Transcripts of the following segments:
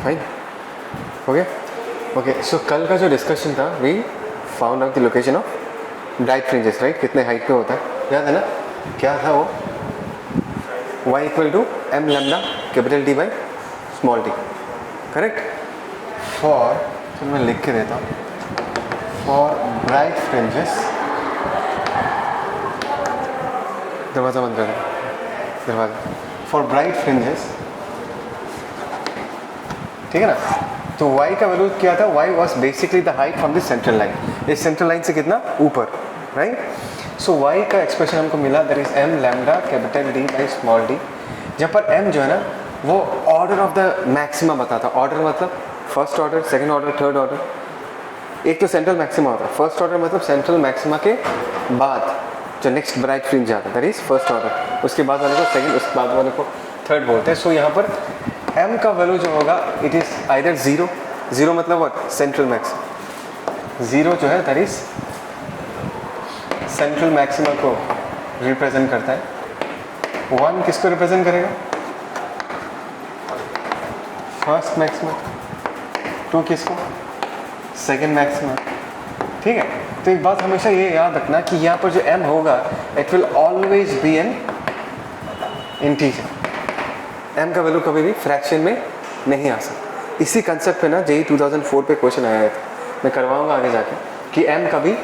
Fine, okay okay. सो कल का जो डिस्कशन था, we found out the location of bright fringes, right? कितने हाइट पे होता है, याद है ना? क्या था वो? y equal to M lambda capital D by small T, correct? For, तो मैं लिख के देता हूँ, फॉर ब्राइट फ्रिंजेस, दरवाज़ा बंद कर दो, दरवाज़ा, फॉर ब्राइट फ्रिंजेस, ठीक है ना? तो y का वैल्यू क्या था? y was basically the height from the central line, इस सेंट्रल लाइन से कितना ऊपर, राइट? सो y का एक्सप्रेशन हमको मिला, that is m lambda capital d by small d, जहाँ पर m जो है ना वो ऑर्डर ऑफ द मैक्सिमा बताता। ऑर्डर मतलब first order, second order, third order. एक तो सेंट्रल मैक्सिमा होता है, फर्स्ट ऑर्डर मतलब सेंट्रल मैक्सिमा के बाद जो नेक्स्ट ब्राइट फ्रिंज आता है, दैट इज फर्स्ट ऑर्डर। उसके बाद वाले को सेकंड, उसके बाद वाले को थर्ड बोलते हैं। सो यहाँ पर m का वैल्यू जो होगा, it is either zero, zero मतलब व्हाट? Central maxima. जीरो जो है दैट इज सेंट्रल मैक्सिमा को रिप्रेजेंट करता है। वन किसको रिप्रेजेंट करेगा? First maxima. टू किसको? सेकंड मैक्सिमा, ठीक है? तो एक बात हमेशा ये याद रखना कि यहाँ पर जो m होगा, it will always be N integer. m का वैल्यू कभी भी फ्रैक्शन में नहीं आ सकता। इसी कंसेप्ट पे ना जेई 2004 पे क्वेश्चन आया था, मैं करवाऊंगा आगे जाके, कि m कभी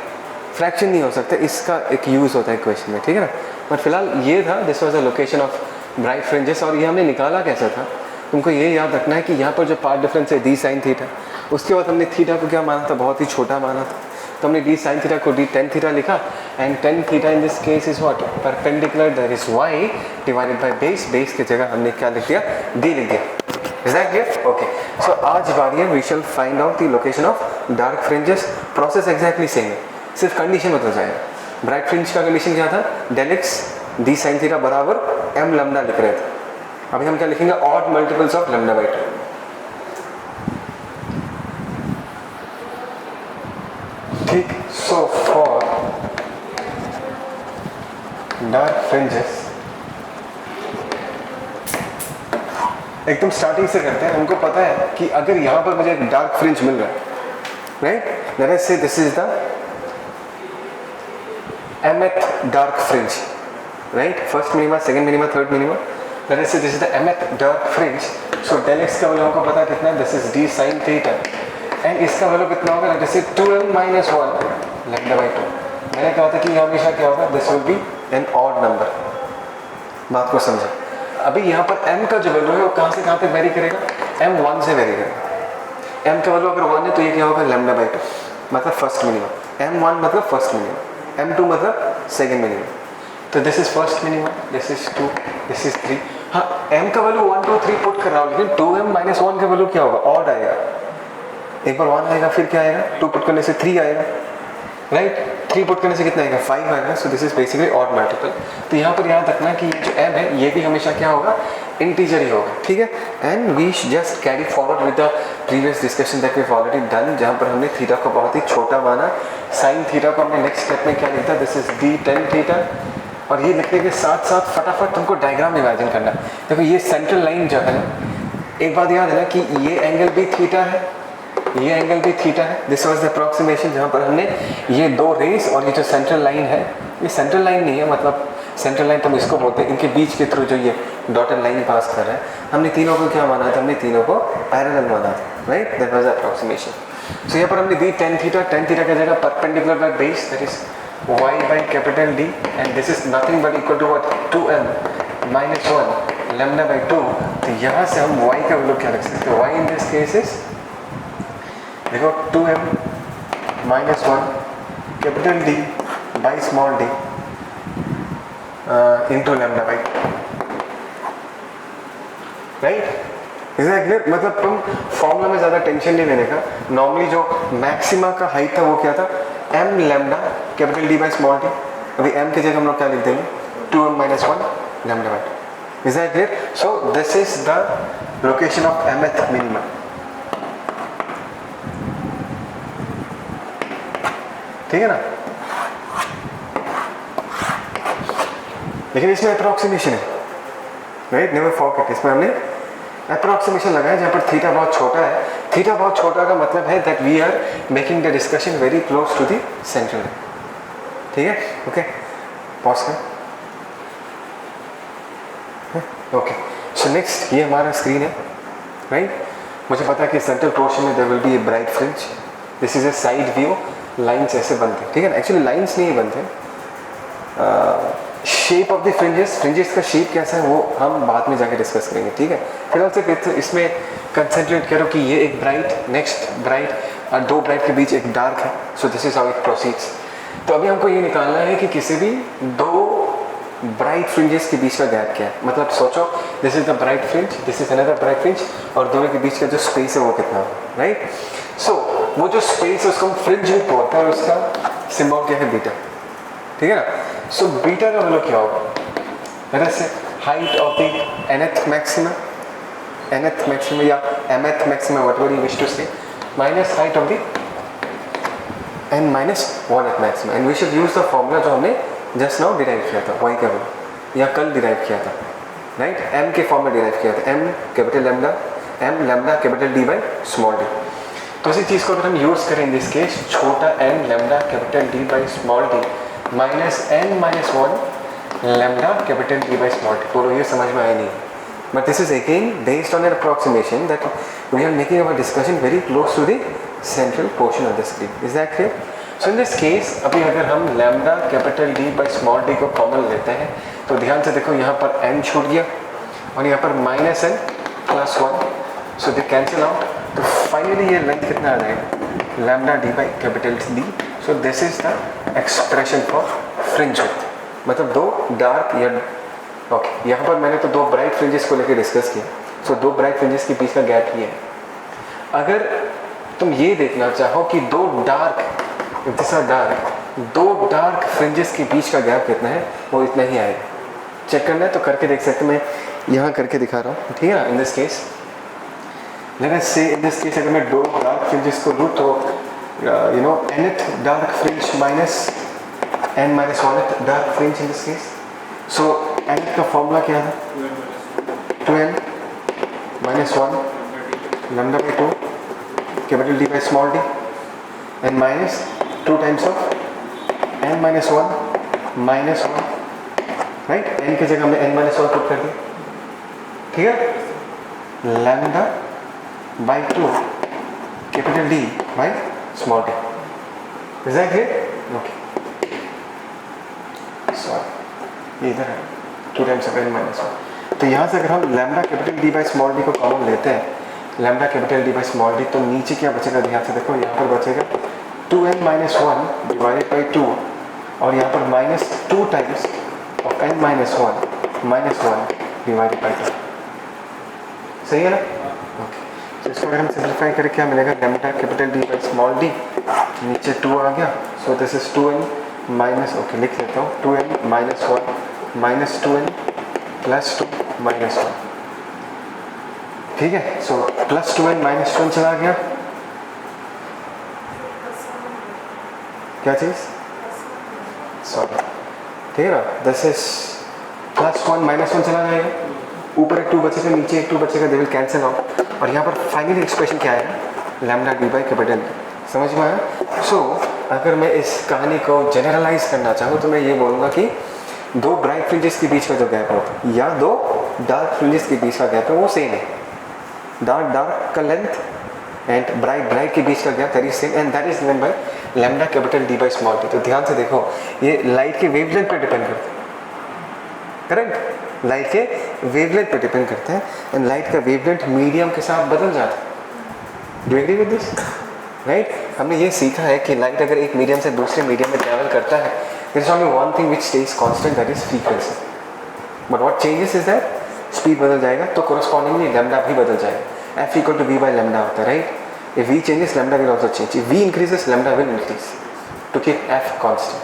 फ्रैक्शन नहीं हो सकता। इसका एक यूज़ होता है क्वेश्चन में, ठीक है ना? बट फिलहाल ये था, this was the location of bright fringes. और ये हमने निकाला कैसा था, तुमको ये याद रखना है कि यहाँ पर जो पार्ट डिफरेंस है डी साइन थीटा, उसके बाद हमने थीटा को क्या माना था? बहुत ही छोटा माना था। तो हमने डी साइन थीटा को डी टेन थीटा लिखा, and tan theta in this case is what? Perpendicular, that is Y divided by base. Base की जगह हमने क्या लिख दिया? डी लिख दिया। Is that clear? Okay. So आज बारी है, we shall find out the location of dark fringes. Process exactly same है, सिर्फ कंडीशन बदल जाएगा। ब्राइट फ्रिंज का कंडीशन क्या था? Del X D sine theta बराबर एम लैम्डा लिख रहे थे। अभी हम क्या लिखेंगे? Odd multiples of lambda by two. ठीक। सो फॉर डार्क फ्रिंजेस, एकदम स्टार्टिंग से करते हैं। हमको पता है कि अगर यहाँ पर मुझे एक डार्क फ्रिंज मिल रहा है, राइट, लेट अस से this is the mth dark fringe, right? First minima, second minima, third minima. Let us say this is the mth dark fringe. So del x का वैल्यू हमको पता कितना है? This is d sin theta. And इसका value कितना होगा? Let us say 2m minus 1 lambda by 2. मैंने कहा था कि हमेशा क्या होगा? This will be an odd number. बात को समझा? अभी यहाँ पर m का जो वैल्यू है वो कहाँ से कहाँ तक वेरी करेगा? m 1 से वेरी करेगा। m का वैल्यू अगर 1 है तो ये क्या होगा? लैम्डा बाई 2 मतलब फर्स्ट मिनिमा। m1 मतलब फर्स्ट मिनिमा, m2 मतलब सेकेंड मिनिमा। तो this is first minima, this is 2, this is 3। हाँ, m का वैल्यू 1 2 3 पुट कर रहा हूँ, लेकिन 2m माइनस 1 का वैल्यू क्या होगा? ऑड आएगा। एक बार 1 आएगा, फिर क्या आएगा? 2 पुट करने से 3 आएगा, राइट? 3 पुट करने से कितना आएगा? 5 आएगा। सो this is basically odd multiple. तो यहाँ पर याद रखना कि ये जो m है ये भी हमेशा क्या होगा? इंटीजर ही होगा, ठीक है? And we just carry forward with the previous discussion that we have already done, जहाँ पर हमने थीटा को बहुत ही छोटा माना। साइन थीटा को हमने नेक्स्ट स्टेप में क्या लिखा? This is D tan theta. और ये लिखने के साथ साथ फटाफट तुमको डायग्राम इमेजिन करना। देखो ये सेंट्रल लाइन जो है, एक बात याद है ना कि ये एंगल भी थीटा है, ये एंगल भी थीटा है। दिस वाज द अप्रॉक्सीमेशन जहाँ पर हमने ये दो रेस और ये जो सेंट्रल लाइन है, ये सेंट्रल लाइन नहीं है, मतलब सेंट्रल लाइन तुम इसको बोलते हैं, इनके बीच के थ्रू जो ये डॉटेड लाइन पास कर रहा है, हमने तीनों को क्या माना था? हमने तीनों को पैरेलल माना था, right? That was the approximation. So यहाँ पर हमने दी टेन थीटा की जगह perpendicular by base, that is y by capital D, and this is nothing but equal to what? 2m minus 1 lambda by 2। तो यहाँ से हम y का वैल्यू क्या रख सकते हैं? y in this case is, देखो 2m minus 1 capital D by small d into lambda by 2, right? Is that clear? मतलब तुम फॉर्मूला में ज़्यादा टेंशन नहीं लेने का। नॉर्मली जो मैक्सिमा का हाइट था वो क्या था? m lambda capital D by small T. अभी m की जगह हम लोग क्या लिख देंगे? 2m minus 1 lambda by 2। Is that clear? So this is the location of mth minima. ठीक है ना? लेकिन इसमें अप्रोक्सीमेशन है, राइट? नेवर फॉरगेट, इसमें हमने अप्रोक्सीमेशन लगाए जहाँ पर थीटा बहुत छोटा है। थीटा बहुत छोटा का मतलब है that we are making the discussion very close to the central. ठीक है, ओके, पॉज कर। ओके, सो नेक्स्ट ये हमारा स्क्रीन है, राइट। मुझे पता है कि सेंट्रल पोर्शन में there will be a bright fringe. This is a side view, lines ऐसे बनते हैं, ठीक है ना। एक्चुअली लाइंस नहीं बनते, shape of the fringes, fringes का शेप कैसा है वो हम बाद में जाके डिस्कस करेंगे, ठीक है। फिलहाल सिर्फ इसमें कंसंट्रेट करो कि ये एक ब्राइट, नेक्स्ट ब्राइट और दो ब्राइट के बीच एक डार्क है। सो this is how it proceeds. तो अभी हमको ये निकालना है कि किसी भी दो ब्राइट फ्रिंजेस के बीच का गैप क्या है। मतलब सोचो, this is the bright fringe, this is another bright fringe, और दोनों के बीच का जो स्पेस है वो कितना है, राइट। सो वो जो स्पेस है उसको हम फ्रिंज विड्थ बोलते हैं और उसका सिंबल क्या है, बीटा, ठीक है ना। सो बीटा का वैल्यू क्या होगा, let's say height of the nth maximum या mth maximum, whatever you wish to say, minus height of the n minus 1th maximum, and we should use the formula जो हमने just now derive किया था, Y का value, या कल derive किया था, राइट। m के फॉर्म में डिराइव किया था, m capital lambda, m lambda capital d by small d। तो इसी चीज़ को अगर हम यूज़ करें इन दिस केस, छोटा n lambda capital d by small d minus n minus 1 lambda capital d by small d। बोलो ये समझ में आया नहीं, but this is again based on an approximation that we are making our discussion very close to the central portion of the screen. Is that clear? So in this case अभी अगर हम lambda capital d by small d को common लेते हैं तो ध्यान से देखो, यहाँ पर n छूट गया और यहाँ पर माइनस n प्लस 1, सो दे कैंसिल आउट। तो फाइनली ये लेंथ कितना आ जाएगा, lambda d by capital d। So this is the expression for fringe width, मतलब दो डार्क या ओके, यहाँ पर मैंने तो दो ब्राइट फ्रिंजेस को लेकर डिस्कस किया। सो दो ब्राइट फ्रिंजेस के बीच का गैप ये है। अगर तुम ये देखना चाहो कि दो डार्क, दिस आर डार्क, दो डार्क फ्रिंजेस के बीच का गैप कितना है, वो इतना ही आएगा। चेक करना है तो करके देख सकते, मैं यहाँ करके दिखा रहा हूँ, ठीक है ना। इन दिस केस लेट अस से, इन दिस केस अगर मैं दो डार्क फ्रिंजेस को लूँ तो you know nth dark fringe minus n minus 1th dark fringe in this case. So nth का फॉर्मूला क्या है, 2n minus 1 lambda by 2 capital d by small d and minus 2 times of n minus 1 minus 1, right. n की जगह हमने n minus 1 put कर दिया, ठीक है। Lambda by 2 capital d by small d। Is that clear? Okay, sorry ये इधर है 2 टाइम्स ऑफ n माइनस 1। तो यहाँ से अगर हम lambda capital d by small d को कॉमन लेते हैं, lambda capital d by small d, तो नीचे क्या बचेगा, ध्यान से देखो, यहाँ पर बचेगा 2n माइनस 1 डिवाइडेड बाई 2 और यहाँ पर minus 2 times of n minus 1 divided by 2। सही है ना? ओके, तो इसको अगर हम सिंप्लीफाई करें क्या मिलेगा, lambda capital d by small d, नीचे 2 आ गया। सो this is 2n minus, okay लिख लेता हूँ, 2n minus 1 minus 2n plus 2 minus 1, ठीक है। So plus 2n minus 2n चला गया, क्या चीज़, सॉरी, ठीक है ना। दिस इज प्लस 1 माइनस 1 चला जाएगा, ऊपर एक 2 बचेगा, नीचे एक 2 बचेगा, दे विल कैंसिल आउट। और यहाँ पर फाइनली एक्सप्रेशन क्या आएगा, lambda d by capital d। समझ में आया? सो अगर मैं इस कहानी को जनरलाइज करना चाहूँ तो मैं ये बोलूँगा कि दो ब्राइट फ्रिंजेस के बीच का जो गैप होता है या दो डार्क फ्रिंजेस के बीच का गैप है वो सेम है। डार्क का लेंथ एंड ब्राइट के बीच का gap that is same and that is given by lambda capital d by small d। तो ध्यान से देखो, ये लाइट के वेवलेंथ पे डिपेंड करता है, करेक्ट, लाइट के वेवलेंथ पे डिपेंड करता है एंड लाइट का वेवलेंथ मीडियम के साथ बदल जाता है। Do you agree with this, right. हमने ये सीखा है कि लाइट अगर एक मीडियम से दूसरे मीडियम में ट्रैवल करता है, there is only one thing which stays constant, that is frequency. But what changes is that, speed बदल जाएगा तो कोरस्पॉन्डिंगली लैम्डा भी बदल जाएगा। f equal to v by lambda होता है, right. If v changes, lambda will also change. If v increases, lambda will increase to keep f constant.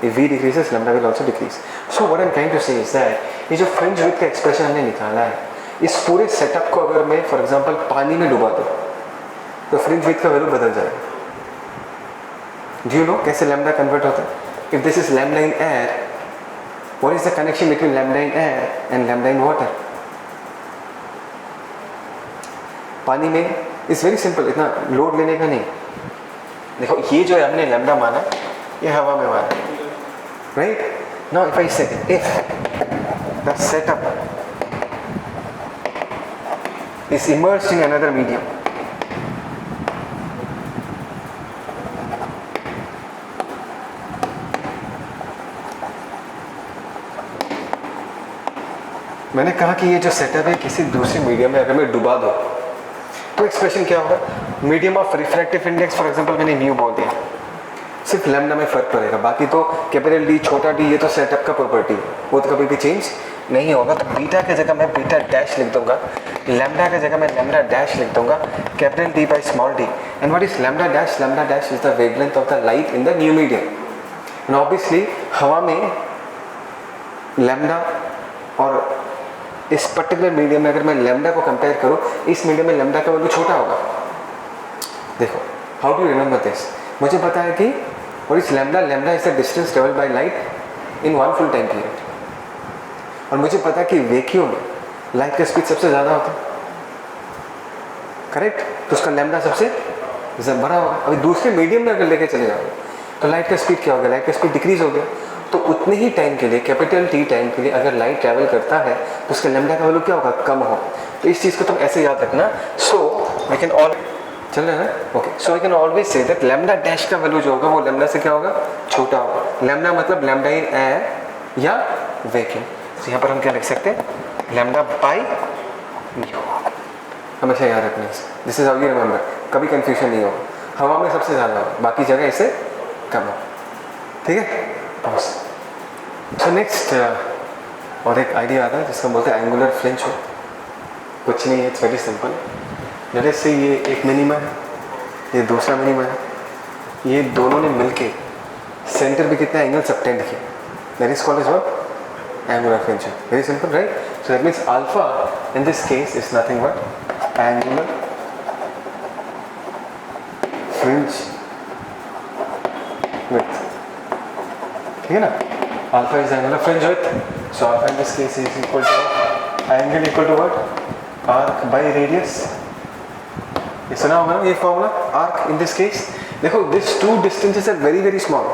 If v decreases, lambda will also decrease. So what I'm trying to say is that ये जो fringe width का expression हमने निकाला है, इस पूरे setup को अगर मैं फॉर एग्जांपल पानी में डुबा दूँ तो फ्रिंज विड्थ का वैल्यू बदल जाएगा। Do you know कैसे लैम्डा कन्वर्ट होता है? If this is lambda in air, what is the connection between lambda in air and lambda in water? पानी में इट्स वेरी सिंपल, इतना लोड लेने का नहीं। देखो ये जो हमने लैम्डा माना ये हवा में माना, राइट? नाउ इफ आई से if the setup is immersed in another medium, मैंने कहा कि ये जो सेटअप है किसी दूसरे मीडियम में अगर मैं डुबा दूँ तो एक्सप्रेशन क्या होगा? Medium of refractive index for example मैंने न्यू बोल दिया, सिर्फ लैम्डा में फर्क पड़ेगा, बाकी तो कैपिटल डी छोटा डी ये तो सेटअप का प्रॉपर्टी है, वो तो कभी भी चेंज नहीं होगा। तो बीटा की जगह मैं बीटा डैश लिख दूंगा, लैम्डा की जगह मैं लैम्डा डैश लिख दूंगा, capital D by small D. And what is lambda dash? Lambda dash is the wavelength of the light in the new medium. And obviously हवा में लैम्डा और इस पर्टिकुलर मीडियम में अगर मैं लैम्डा को कंपेयर करूँ, इस मीडियम में लैम्डा का वैल्यू छोटा होगा। देखो हाउ डू रिमेंबर दिस? मुझे पता है कि what is lambda? Lambda is the distance travelled by light in one full time period. और मुझे पता है कि वैक्यूम में लाइट का स्पीड सबसे ज़्यादा होता है, करेक्ट? तो उसका लैम्डा सबसे बड़ा होगा। अभी दूसरे मीडियम में अगर लेके चले जाओगे तो लाइट का स्पीड क्या होगा? लाइट का स्पीड डिक्रीज हो गया। तो उतने ही टाइम के लिए, कैपिटल टी टाइम के लिए अगर लाइट ट्रैवल करता है तो उसका लैम्डा का वैल्यू क्या होगा? कम हो। तो इस चीज़ को तुम ऐसे याद रखना। सो वी कैन ऑल चल रहा है ना? Okay, so we can always say that lambda dash का वैल्यू जो होगा वो लैम्डा से क्या होगा? छोटा होगा। लैम्डा मतलब लैम्डा इन एयर या वैक्यूम। तो यहाँ पर हम क्या लिख सकते हैं? Lambda by mu. हमेशा याद रखना है, this is how you remember, कभी कंफ्यूजन नहीं होगा। हवा में सबसे ज़्यादा होगा, बाकी जगह इससे कम हो, ठीक है? बस सो नेक्स्ट और एक आइडिया आता है जिसका बोलते हैं एंगुलर फ्रिंज हो। कुछ नहीं है, इट्स वेरी सिंपल। जैसे से ये एक मिनिमा है, ये दूसरा मिनिमा है, ये दोनों ने मिलके सेंटर पे कितना एंगल सबटेंड किया, that is called as what? Angular fringe. Very simple, right? So that means alpha in this case is nothing but angular fringe width, ठीक है ना? Alpha is angular fringe width, so alpha in this case is equal to angle equal to what? Arc by radius. ये सुना होगा ना ये formula, arc in this case. देखो this two distances are very very small,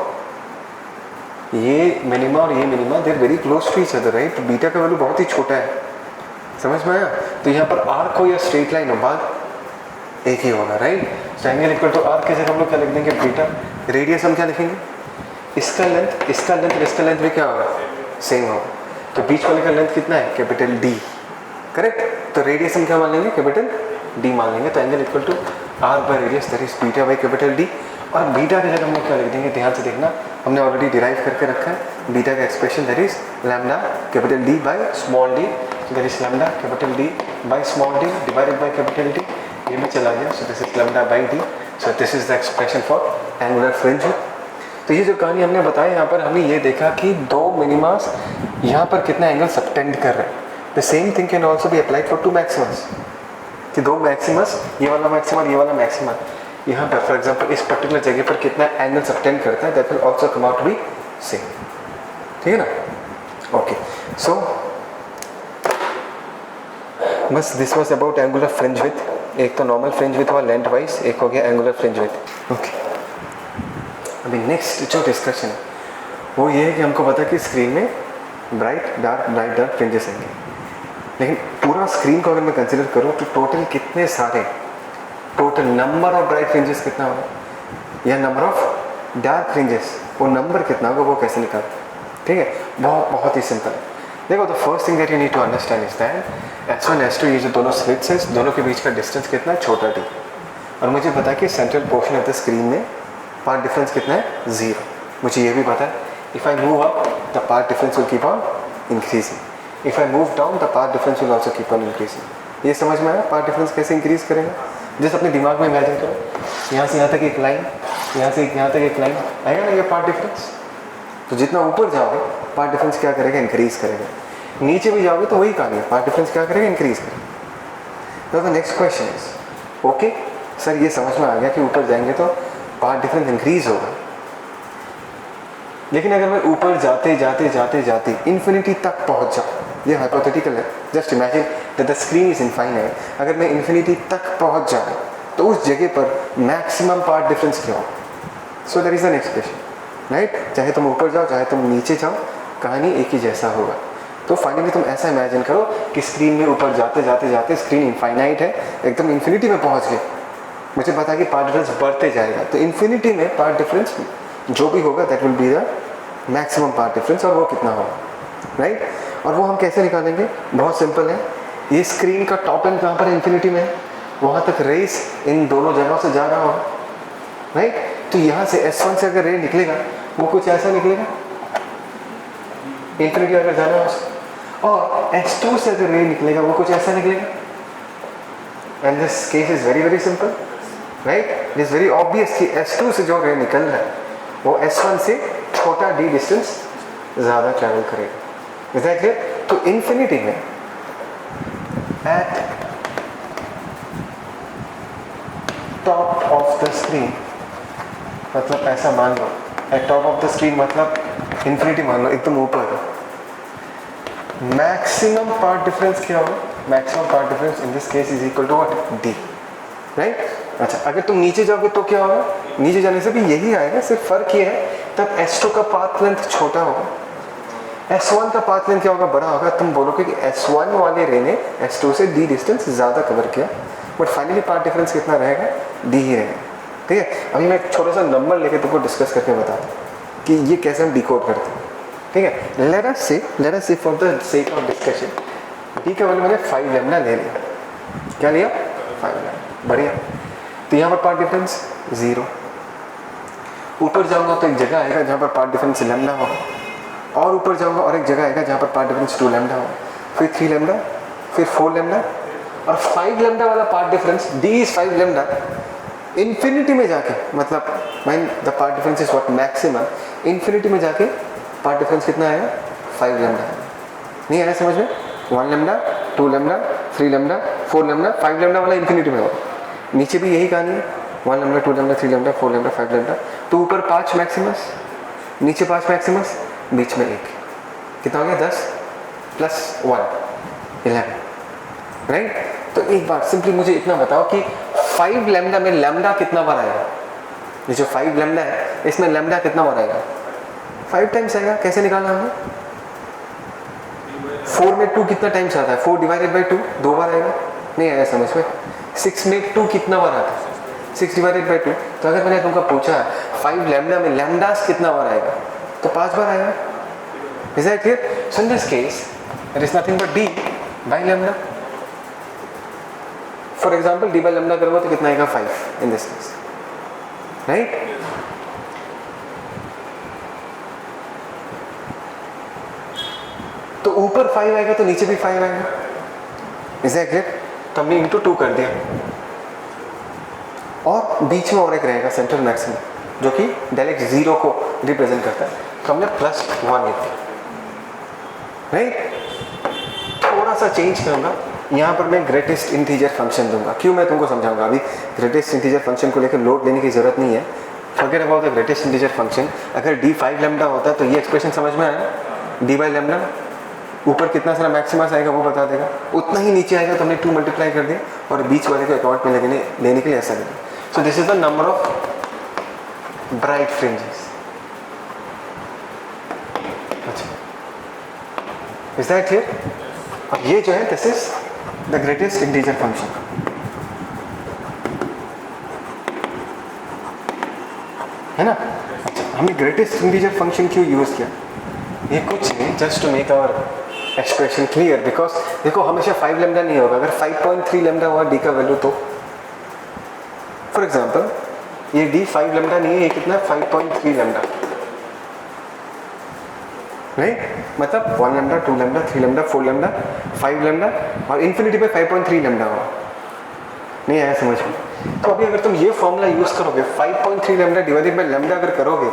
ये minima और ये minima they are very close to each other, right? Beta का वैल्यू बहुत ही छोटा है, समझ में आया? तो यहाँ पर आर्क हो या स्ट्रेट लाइन हो, बात एक ही होगा, right? So angle equal to arc के जगह हम लोग क्या लिख देंगे? बीटा। रेडियस हम क्या लिखेंगे? इसका लेंथ, इसका लेंथ, इसका लेंथ भी क्या होगा? सेम होगा। तो बीच वाले का लेंथ कितना है? Capital D, correct? तो रेडियस हम क्या मान लेंगे? कैपिटल डी मान लेंगे। तो angle equal to R by radius that is beta by capital D. और बीटा की जगह हम लोग क्या लिख देंगे? ध्यान से देखना, हमने ऑलरेडी डिराइव करके रखा है बीटा का expression, that is lambda capital D by small D, that is lambda capital D by small D divided by capital D. ये भी चला गया, सो this is lambda by D. So this is the expression for angular fringe. तो ये जो कहानी हमने बताई, यहाँ पर हमने ये देखा कि दो मिनिमास यहाँ पर कितना एंगल सबटेंड कर रहे हैं। The same thing can also be applied for to maximas, कि दो मैक्सिमस, ये वाला मैक्सिमा ये वाला मैक्सिमा, यहाँ पर फॉर एग्जांपल इस पर्टिकुलर जगह पर कितना एंगल सबटेंड करता है, that will also come out to be same, ठीक है ना? ओके, सो बस this was about angular fringe width. एक तो नॉर्मल फ्रिंज विड्थ हुआ लेंथ वाइज, एक हो गया एंगुलर फ्रिंज विड्थ। ओके, अभी नेक्स्ट जो डिस्कशन है वो ये है कि हमको पता है कि स्क्रीन में ब्राइट डार्क फ्रिंजेस आएंगे, लेकिन पूरा स्क्रीन को अगर मैं कंसिडर करूँ तो टोटल कितने सारे, total number of bright fringes कितना होगा या नंबर ऑफ डार्क फ्रिंजेस, वो नंबर कितना होगा वो कैसे निकाल, ठीक है? बहुत ही सिंपल है। देखो, the first thing that you need to understand is that S1 S2 ये जो दोनों स्लिट्स हैं, दोनों के बीच का डिस्टेंस कितना है? छोटा टी। और मुझे पता है कि central portion of the screen में पार्ट डिफरेंस कितना है? 0। मुझे ये भी पता है if I move up the path difference will keep on increasing, if I move down the path difference will also keep on increasing. ये समझ में आया? पार्ट डिफरेंस कैसे इंक्रीज करेगा? जैसे अपने दिमाग में इमेजिन करो, यहाँ से यहाँ तक एक लाइन, यहाँ से यहाँ तक एक लाइन आएगा ना, ये पार्ट डिफरेंस। तो जितना ऊपर जाओगे पार्ट डिफरेंस क्या करेगा? इंक्रीज करेगा। नीचे भी जाओगे तो वही कहानी है, पार्ट डिफरेंस क्या करेगा? इंक्रीज करेगा। तो the next question is, okay sir ये समझ में आ गया कि ऊपर जाएंगे तो पार्ट डिफरेंस इंक्रीज होगा, लेकिन अगर मैं ऊपर जाते जाते जाते जाते इन्फिनिटी तक पहुंच जाऊँ ये हाइपोथेटिकल है, just imagine that the screen is infinite, अगर मैं इन्फिनिटी तक पहुंच जाऊँ तो उस जगह पर मैक्सिमम पार्ट डिफरेंस क्या हो। So that is an expression, right. चाहे तुम ऊपर जाओ चाहे तुम नीचे जाओ, कहानी एक ही जैसा होगा। तो फाइनली तुम ऐसा इमेजिन करो कि स्क्रीन में ऊपर जाते जाते जाते स्क्रीन इनफाइनाइट है, एकदम इन्फिनिटी में पहुंच गए, मुझे पता कि पार्ट डिफरेंस बढ़ते जाएगा, तो इन्फिनिटी में पार्ट डिफरेंस जो भी होगा that will be the maximum path difference, और वो कितना होगा, राइट। और वो हम कैसे निकालेंगे, बहुत सिंपल है। ये स्क्रीन का टॉप एंड कहाँ पर इन्फिनिटी में है, वहाँ तक रेस इन दोनों जगहों से जा रहा होगा, राइट। तो यहाँ से S1 से अगर रे निकलेगा वो कुछ ऐसा निकलेगा, इन्फिनिटी अगर जाना है उसको, और S2 से अगर रे निकलेगा वो कुछ ऐसा निकलेगा। And this case is very very simple, right. It is very obvious कि S2 से जो रे निकल रहा है वो S1 से छोटा d डिस्टेंस ज़्यादा ट्रैवल करेगा। Is that clear. तो इन्फिनिटी में at top of the screen, मतलब ऐसा मान लो, at top of the screen मतलब इन्फिनिटी मान लो, एकदम ऊपर, मैक्सिमम पार्ट डिफरेंस क्या होगा, maximum path difference in this case is equal to what, D, right. अच्छा, अगर तुम नीचे जाओगे तो क्या होगा, नीचे जाने से भी यही आएगा, सिर्फ फर्क ये है तब S2 का पाथ लेंथ छोटा होगा, S1 का पाथ लेंथ क्या होगा, बड़ा होगा। तुम बोलोगे कि S1 वाले रे ने S2 से d डिस्टेंस ज़्यादा कवर किया, बट फाइनली पार्ट डिफरेंस कितना रहेगा, d ही रहेगा, ठीक है। अभी मैं एक छोटा सा नंबर लेके तुमको डिस्कस करके बताता हूँ कि ये कैसे हम डिकोड करते हैं, ठीक है। लेट अस से for the sake of discussion d का वैल्यू मैंने 5 लैम्डा ले लिया, क्या लिया, 5 लैम्डा, बढ़िया। तो यहाँ पर पार्ट डिफरेंस 0, ऊपर जाऊँगा तो एक जगह आएगा जहाँ पर पार्ट डिफरेंस लैम्डा होगा, और ऊपर जाऊँगा और एक जगह आएगा जहाँ पर पार्ट डिफरेंस 2 लैम्डा होगा, फिर 3 लैम्डा, फिर 4 लैम्डा, और 5 लैम्डा वाला path difference d is 5 lambda infinity में जाके, मतलब when the path difference is what maximum, infinity में जाके पार्ट डिफरेंस कितना आएगा, 5 लैम्डा। नहीं आया समझ में, 1 lambda, 2 lambda, 3 lambda, 4 lambda, 5 lambda वाला इन्फिनिटी में होगा। नीचे भी यही कहानी है, 1 lambda, 2 lambda, 3 lambda, 4 lambda, 5 lambda. तो ऊपर 5 मैक्सिमस, नीचे 5 मैक्सिमस, बीच में 1, कितना हो गया, 10 प्लस 1 11, राइट। तो एक बार सिंपली मुझे इतना बताओ कि 5 लैम्डा में लैम्डा कितना बार आएगा, ये जो 5 लैम्डा है इसमें लैम्डा कितना बार आएगा, 5 टाइम्स आएगा। कैसे निकालना हमने, 4 में 2 कितना टाइम्स आता है, 4 डिवाइडेड बाई 2 2 बार आएगा, नहीं आया समझ में। 6 में 2 कितना बार आता है, 6 डिवाइडेड बाई 2। तो अगर मैंने तुमको पूछा 5 लैम्डा में लैम्डास कितना बार आएगा, तो 5 बार आएगा। Is that clear. So in this case it is nothing but d by lambda. For example d by lambda करोगे तो कितना आएगा, 5 इन दिस केस, राइट। तो ऊपर 5 आएगा तो नीचे भी 5 आएगा। Is that clear. तो हमने इंटू 2 कर दिया, और बीच में और एक रहेगा सेंट्रल मैक्सिमम, जो कि डेल एक्स 0 को रिप्रेजेंट करता है, तो हमने +1 लिख दिया, राइट। थोड़ा सा चेंज करूंगा, यहाँ पर मैं ग्रेटेस्ट इंटीजर फंक्शन दूंगा। क्यों, मैं तुमको समझाऊंगा। अभी ग्रेटेस्ट इंटीजर फंक्शन को लेकर लोड लेने की जरूरत नहीं है, forget about the greatest integer function. अगर d 5 लैम्डा होता तो ये एक्सप्रेशन समझ में आया, d बाई लैम्डा, ऊपर कितना सारा मैक्सिमस आएगा वो बता देगा, उतना ही नीचे आएगा तो हमने 2 मल्टीप्लाई कर दिया, और बीच वाले को अकाउंट में लेने के लिए ऐसा करें। So this is the number of bright fringes. अच्छा, इज दैट क्लियर। अब ये जो है this is the greatest integer function, है ना। अच्छा, हमने ग्रेटेस्ट इंटीजर फंक्शन क्यों यूज किया, ये कुछ नहीं, just to make our expression clear. Because देखो हमेशा 5 लैम्डा नहीं होगा, अगर 5.3 लैम्डा हुआ d का वैल्यू, तो फॉर एग्जांपल ये d 5 लैम्डा नहीं है, ये कितना 5.3 लैम्डा, राइट। मतलब 1 lambda, 2 lambda, 3 lambda, 4 lambda, 5 lambda, और इन्फिनिटी पे 5.3 लैम्डा हुआ। नहीं आया समझ में। तो अभी अगर तुम ये फॉर्मूला यूज करोगे, 5.3 लैम्डा डिवाइडेड बाय लैम्डा अगर करोगे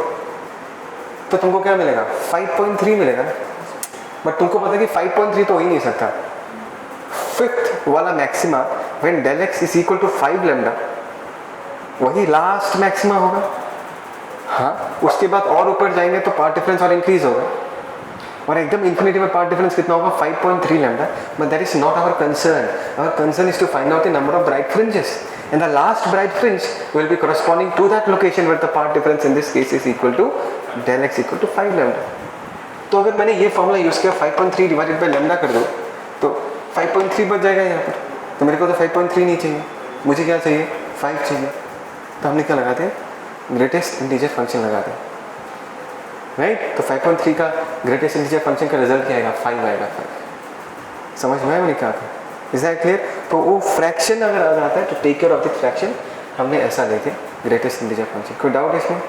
तो तुमको क्या मिलेगा, 5.3 मिलेगा। बट तुमको पता है कि 5.3 तो हो ही नहीं सकता। फिफ्थ वाला maxima when del x is equal to 5 lambda, वही लास्ट मैक्सिमा होगा। हाँ, उसके बाद और ऊपर जाएंगे तो पार्ट डिफरेंस और इंक्रीज होगा, और एकदम इन्फिनिटी में पार्ट डिफरेंस कितना होगा 5.3 lambda, but that is not our concern. Our concern is to find out the number of bright fringes and the last bright fringe will be corresponding to that location where the part difference in this case is equal to del x equal to 5 lambda. तो अगर मैंने ये formula use किया 5.3 divided by lambda कर दो तो 5.3 बच जाएगा यहाँ पर. तो मेरे को तो 5.3 नहीं चाहिए, मुझे क्या चाहिए 5 चाहिए. तो हमने क्या लगाते हैं ग्रेटेस्ट इंटीजर फंक्शन लगाते हैं, राइट. तो 5.3 का ग्रेटेस्ट इंटीजर फंक्शन का रिजल्ट क्या आएगा 5 आएगा. 5 समझ में आया मैंने क्या कहा. Is that clear. तो वो फ्रैक्शन अगर आ जाता है तो take care of the fraction हमने ऐसा लेके ग्रेटेस्ट इंटीजर फंक्शन. कोई डाउट इसमें,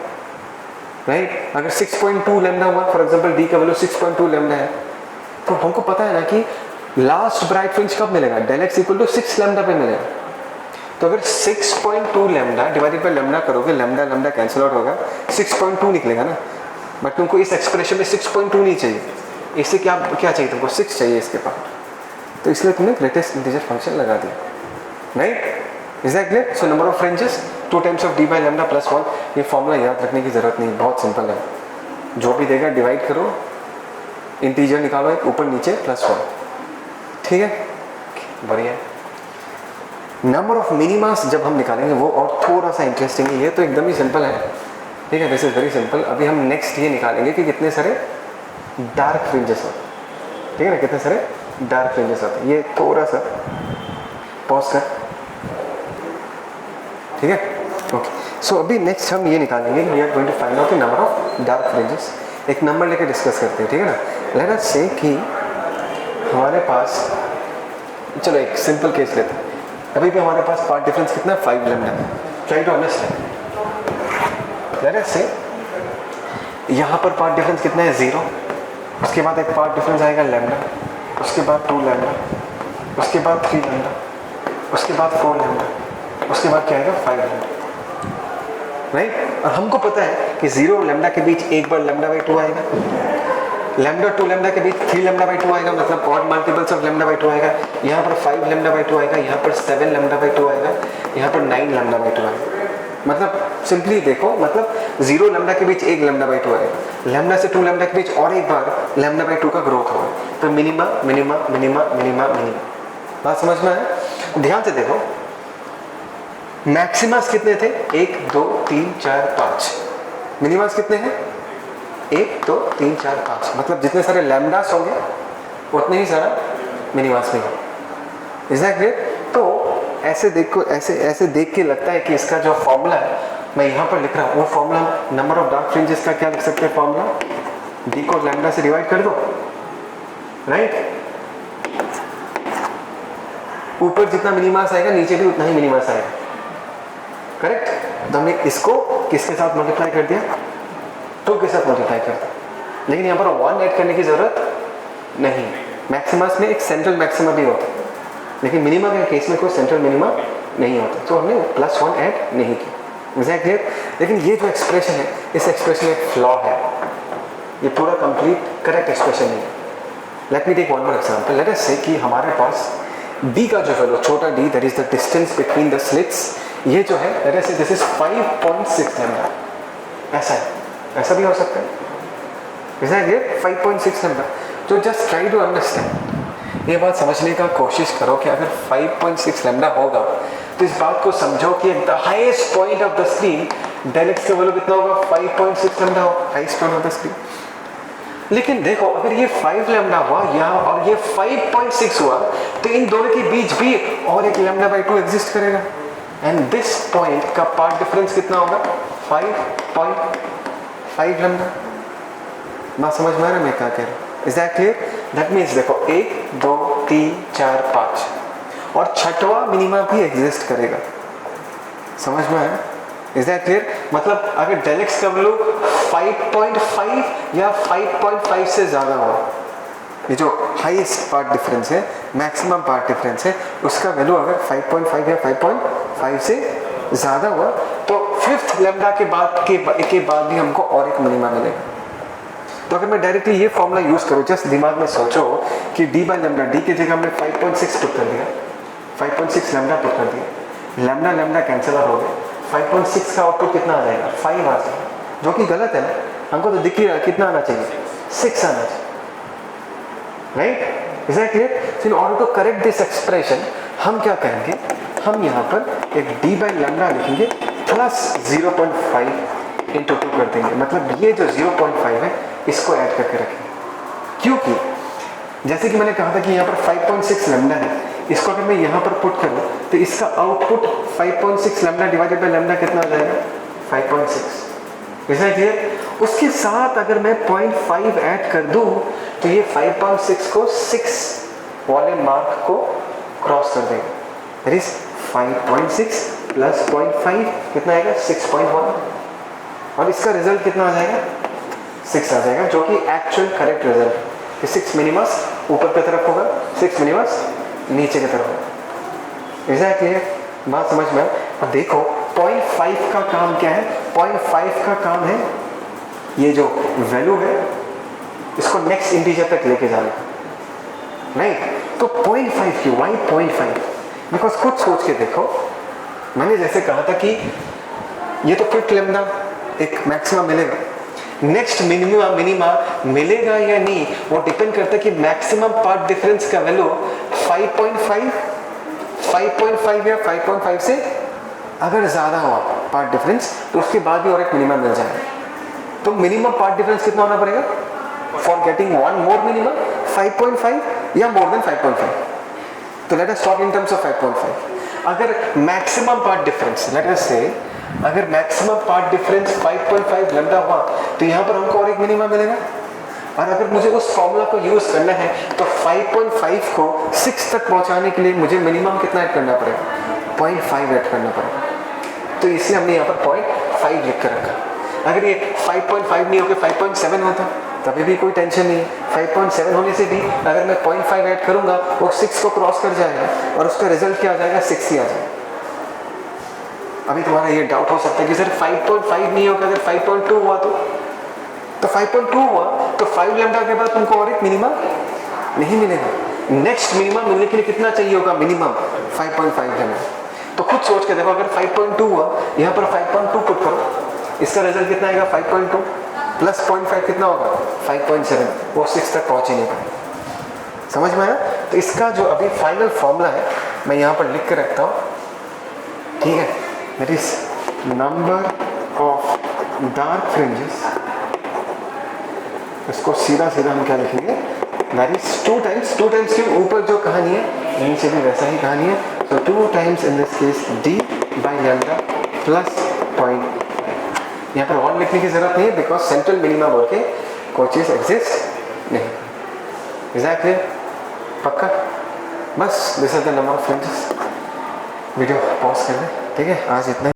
राइट. अगर 6.2 लैम्डा हुआ फॉर एग्जांपल डी का वैल्यू 6.2 लैम्डा है तो हमको पता है ना कि लास्ट ब्राइट फ्रिंज कब मिलेगा del x equal to 6 lambda पे मिलेगा. तो अगर 6.2 लैम्डा डिवाइडेड बाय लैम्डा करोगे लैम्डा लैम्डा कैंसिल आउट होगा 6.2 निकलेगा ना. बट तुमको इस एक्सप्रेशन में 6.2 नहीं चाहिए, इससे क्या चाहिए तुमको 6 चाहिए इसके पास. तो इसलिए तुमने ग्रेटेस्ट इंटीजर फंक्शन लगा दिया, right. Is that clear. So number of fringes 2 times of D by lambda plus 1. ये फॉर्मूला याद रखने की जरूरत नहीं, बहुत सिंपल है. जो भी देगा डिवाइड करो, इंटीजर निकालो एक ऊपर नीचे प्लस 1. ठीक है, बढ़िया. नंबर ऑफ मिनिमास जब हम निकालेंगे वो और थोड़ा सा इंटरेस्टिंग है. ये तो एकदम ही सिंपल है, ठीक है, दिस इज वेरी सिंपल. अभी हम नेक्स्ट ये निकालेंगे कि कितने सारे डार्क फ्रिंजेस होते, ठीक है ना, कितने सारे डार्क फ्रिंजेस होते हैं. ये थोड़ा सा पॉज कर, ठीक है. ओके, सो अभी नेक्स्ट हम ये निकालेंगे we are going to find out the number of dark fringes. एक नंबर लेकर डिस्कस करते हैं, ठीक है ना. लेट अस से कि हमारे पास, चलो एक सिंपल केस लेते हैं. अभी भी हमारे पास पार्ट डिफरेंस कितना 5 लैम्डा है. Try to understand. Let us say यहाँ पर पार्ट डिफरेंस कितना है 0. उसके बाद एक पार्ट डिफरेंस आएगा लैम्डा, उसके बाद 2 लैम्डा, उसके बाद 3 लैम्डा, उसके बाद 4 लैम्डा, उसके बाद क्या आएगा 5 लैम्डा, राइट. और हमको पता है कि 0 लैम्डा के बीच एक बार लैम्डा बाई 2 आएगा, लैम्डा 2 लैम्डा के बीच 3 लैम्डा बाई 2 आएगा, मतलब odd multiples of lambda by 2 आएगा. यहाँ पर 5 लैम्डा बाई 2 आएगा, यहाँ पर 7 लैम्डा बाई 2 आएगा, यहाँ पर 9 लैम्डा बाई 2 आएगा. मतलब सिंपली देखो, मतलब 0 लैम्डा के बीच एक लैम्डा बाई 2 आएगा, लैम्डा से 2 लैम्डा के बीच और एक बार लैम्डा बाई 2 का ग्रोथ होगा. तो minima minima minima minima minima. बात समझ में आया. ध्यान से देखो, मैक्सिमस कितने थे 1 2 3 4 5. मिनिमस कितने हैं 1 2 3 4 5. मतलब जितने सारे लैम्डास होंगे उतने ही सारा मिनिमस भी होगा. Is that clear. तो ऐसे देखो, ऐसे देख के लगता है कि इसका जो फॉर्मूला है मैं यहाँ पर लिख रहा हूँ, वो formula number of dark fringes का क्या लिख सकते हैं फॉर्मूला, डी को लैम्डा से डिवाइड कर दो, राइट. ऊपर जितना मिनिमस आएगा नीचे भी उतना ही मिनिमस आएगा, करेक्ट. तो हमने इसको किसके साथ मल्टीप्लाई कर दिया 2 के साथ मल्टीप्लाई कर दिया. लेकिन यहाँ पर 1 ऐड करने की जरूरत नहीं. मैक्सिमस में एक सेंट्रल मैक्सिमा भी होता है, लेकिन मिनिमा के केस में कोई सेंट्रल मिनिमा नहीं होता, तो हमने +1 ऐड नहीं की. Exact clear. लेकिन ये जो एक्सप्रेशन है, इस एक्सप्रेशन में एक फ्लॉ है, ये पूरा कंप्लीट करेक्ट एक्सप्रेशन नहीं है. Let me take one more example. Let us say कि हमारे पास d का जो वैल्यू छोटा d, that is the distance between the slits, ये जो है लेट अस से दिस इज 5.6 लैम्डा. ऐसा है, ऐसा भी हो सकता है. Exact clear. 5.6 लैम्डा. तो जस्ट ट्राई टू अंडरस्टैंड, ये बात समझने का कोशिश करो कि अगर 5.6 लैम्डा होगा तो इस बात को समझो कि the highest point of the screen del x का वैल्यू कितना होगा 5.6 लैम्डा होगा, highest point of the screen. लेकिन देखो, अगर ये 5 लैम्डा हुआ यहाँ और ये 5.6 हुआ तो इन दोनों के बीच भी और एक लैम्डा बाई 2 एग्जिस्ट करेगा. एंड दिस पॉइंट का पार्ट डिफरेंस कितना होगा 5.5 लैम्डा. बात समझ में आ रहा है मैं क्या कह रहा हूँ. Is that clear. That means देखो 1 2 3 4 5 और छठवा मिनिमा भी एग्जिस्ट करेगा. समझ में आया. Is that clear. मतलब अगर डेल एक्स का वैल्यू 5.5 या 5.5 से ज़्यादा हो, ये जो हाईएस्ट पार्ट डिफरेंस है, मैक्सिमम पार्ट डिफरेंस है, उसका वैल्यू अगर 5.5 या 5.5 से ज़्यादा हुआ तो 5th लैम्डा के बाद भी हमको और एक मिनिमा मिलेगा. तो अगर मैं डायरेक्टली ये फॉर्मूला यूज़ करूँ, जस्ट दिमाग में सोचो कि d बाई लैम्डा, डी की जगह हमने 5.6 पुट कर दिया, 5.6 लैम्डा पुट कर दिया, लैम्डा लैम्डा कैंसिल हो गए, 5.6 का आउटपुट कितना आ जाएगा 5 आ जाएगा, जो कि गलत है ना. हमको तो दिख ही रहा है कितना आना चाहिए 6 आना चाहिए. Right, is that clear? So in order to correct this expression हम क्या करेंगे, हम यहाँ पर एक d बाई लैम्डा लिखेंगे प्लस 0.5 इंटू 2 कर देंगे, मतलब ये जो 0.5 है इसको ऐड करके रखेंगे, क्योंकि जैसे कि मैंने कहा था कि यहाँ पर 5.6 लैम्डा है, इसको अगर मैं यहाँ पर पुट करूँ तो इसका output 5.6 lambda divided by lambda कितना हो जाएगा, 5.6। Is that clear? उसके साथ अगर मैं 0.5 ऐड कर दूँ तो ये 5.6 को 6 वाले मार्क को क्रॉस कर देगा, दैट इज 5.6 प्लस 0.5 कितना आएगा, 6.1, और इसका रिजल्ट कितना आ जाएगा, 6 आ जाएगा, जो कि एक्चुअल करेक्ट रिजल्ट है। 6 मिनिमस ऊपर की तरफ होगा, 6 मिनिमस नीचे की तरफ होगा। Is that clear? बात समझ में? अब देखो 0.5 का काम क्या है, 0.5 का काम है ये जो वैल्यू है इसको नेक्स्ट इंटीजर तक लेके जाना, राइट? तो 0.5 क्यों, वाई 0.5? बिकॉज खुद सोच के देखो, मैंने जैसे कहा था कि ये तो फिफ्थ लैम्डा एक मैक्सिमम मिलेगा, नेक्स्ट मिनिमा मिलेगा या नहीं वो डिपेंड करता है कि मैक्सिमम पार्ट डिफरेंस का वैल्यू 5.5 या 5.5 से अगर ज़्यादा हुआ पार्ट डिफरेंस तो उसके बाद भी और एक मिनिमम मिल जाएगा। तो मिनिमम पार्ट डिफरेंस कितना होना पड़ेगा for getting one more minimum, 5.5 या मोर देन 5.5? तो let us talk in terms of 5.5। अगर maximum path difference, late us से अगर मैक्सिमम पार्ट डिफरेंस 5.5 लैम्डा हुआ तो यहाँ पर हमको और एक मिनिमम मिलेगा, और अगर मुझे उस फॉर्मूला को यूज करना है तो 5.5 को 6 तक पहुँचाने के लिए मुझे मिनिमम कितना ऐड करना पड़ेगा, 0.5 ऐड करना पड़ेगा। तो इसलिए हमने यहाँ पर 0.5 लिख कर रखा। अगर ये 5.5 नहीं होकर 5.7 होता तभी भी कोई टेंशन नहीं है। 5.7 होने से भी अगर मैं 0.5 ऐड करूँगा वो 6 को क्रॉस कर जाएगा और उसका रिजल्ट क्या आ जाएगा, 6 ही आ जाएगा। अभी तुम्हारा ये डाउट हो सकता है कि सर 5.5 नहीं होगा, अगर 5.2 हुआ तो 5.2 हुआ तो 5 लैम्डा के बाद तुमको और एक मिनिमम नहीं मिलेगा। नेक्स्ट मिनिमम मिलने के लिए कितना चाहिए होगा, मिनिमम 5.5 लैम्डा। तो खुद सोच के देखो, अगर 5.2 हुआ यहाँ पर 5.2 पुट करो, इसका रिजल्ट कितना आएगा, 5.2 प्लस 0.5 कितना होगा, 5.7। वो 6 तक पहुँच ही नहीं पाए। समझ में आया? तो इसका जो अभी फाइनल फॉर्मूला है मैं यहाँ पर लिख के रखता हूँ, ठीक है? That is number of dark fringes, इसको सीधा सीधा हम क्या लिखेंगे, दैट इज 2 टाइम्स। 2 टाइम्स के ऊपर जो कहानी है नीचे भी वैसा ही कहानी है। तो 2 times in this case d by lambda plus 0.5। यहाँ पर 1 लिखने की जरूरत नहीं है बिकॉज सेंट्रल मिनिमम बोल के कोई चीज़ एग्जिस्ट नहीं। Is that clear? पक्का? बस this is the number of fringes. Video pause कर दें, ठीक है? आज इतना